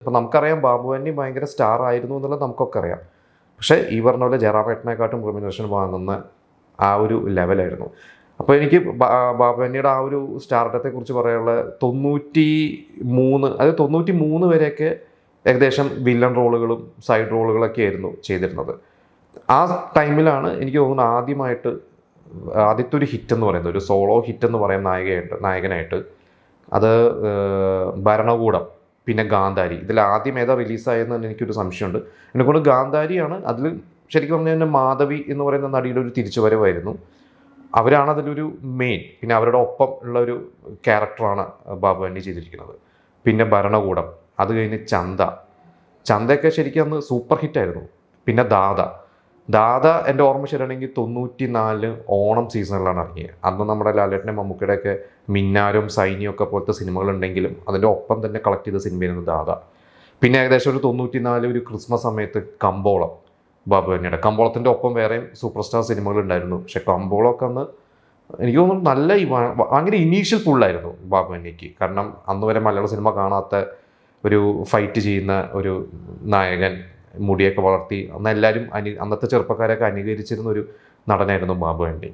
അപ്പോൾ നമുക്കറിയാം ബാബു ആൻ്റണി ഭയങ്കര സ്റ്റാർ ആയിരുന്നു എന്നുള്ളത് നമുക്കൊക്കെ അറിയാം. പക്ഷേ ഈ പറഞ്ഞ പോലെ ജയറാമേട്ടനെക്കാട്ടും റെമ്യൂണറേഷൻ വാങ്ങുന്ന ആ ഒരു ലെവലായിരുന്നു. അപ്പോൾ എനിക്ക് ബാബു ആൻ്റണിയുടെ ആ ഒരു സ്റ്റാർഡത്തെക്കുറിച്ച് പറയാനുള്ള 93 അതായത് 93 വരെയൊക്കെ ഏകദേശം വില്ലൻ റോളുകളും സൈഡ് റോളുകളൊക്കെ ആയിരുന്നു ചെയ്തിരുന്നത്. ആ ടൈമിലാണ് എനിക്ക് തോന്നുന്നത് ആദ്യത്തെ ഒരു ഹിറ്റ് എന്ന് പറയുന്നത്, ഒരു സോളോ ഹിറ്റ് എന്ന് പറയുന്ന നായകനായിട്ട് അത് ഭരണകൂടം, പിന്നെ ഗാന്ധാരി. ഇതിൽ ആദ്യം ഏതാ റിലീസായെന്ന് തന്നെ എനിക്കൊരു സംശയമുണ്ട്. എന്നെക്കൊണ്ട് ഗാന്ധാരിയാണ്. അതിൽ ശരിക്കും പറഞ്ഞു കഴിഞ്ഞാൽ മാധവി എന്ന് പറയുന്ന നടിയുടെ ഒരു തിരിച്ചുവരവായിരുന്നു. അവരാണ് അതിലൊരു മെയിൻ. പിന്നെ അവരുടെ ഒപ്പം ഉള്ള ഒരു ക്യാരക്ടറാണ് ബാബു ആൻ്റണി ചെയ്തിരിക്കുന്നത്. പിന്നെ ഭരണകൂടം, അത് കഴിഞ്ഞ് ചന്തയൊക്കെ ശരിക്കും അന്ന് സൂപ്പർ ഹിറ്റായിരുന്നു. പിന്നെ ദാദ എൻ്റെ ഓർമ്മ ശരിയാണെങ്കിൽ 94 ഓണം സീസണിലാണ് ഇറങ്ങിയത്. അന്ന് നമ്മുടെ ലാലേട്ടൻ്റെ മമ്മൂക്കയുടെയൊക്കെ മിന്നാരും സൈന്യവും ഒക്കെ പോലത്തെ സിനിമകളുണ്ടെങ്കിലും അതിൻ്റെ ഒപ്പം തന്നെ കളക്ട് ചെയ്ത സിനിമയായിരുന്നു ദാദ. പിന്നെ ഏകദേശം ഒരു 94 ഒരു ക്രിസ്മസ് സമയത്ത് കമ്പോളം, ബാബു ആൻ്റണിയുടെ. കമ്പോളത്തിൻ്റെ ഒപ്പം വേറെയും സൂപ്പർ സ്റ്റാർ സിനിമകളുണ്ടായിരുന്നു. പക്ഷെ കമ്പോളമൊക്കെ അന്ന് എനിക്ക് തോന്നുന്നു നല്ല ഭയങ്കര ഇനീഷ്യൽ പുള്ളായിരുന്നു ബാബു ആൻ്റണിക്ക്. കാരണം അന്ന് വരെ മലയാള സിനിമ കാണാത്ത ഒരു ഫൈറ്റ് ചെയ്യുന്ന ഒരു നായകൻ, മുടിയൊക്കെ വളർത്തി അന്ന് എല്ലാവരും അന്നത്തെ ചെറുപ്പക്കാരൊക്കെ അനുകരിച്ചിരുന്ന ഒരു നടനായിരുന്നു ബാബു ആൻ്റണി.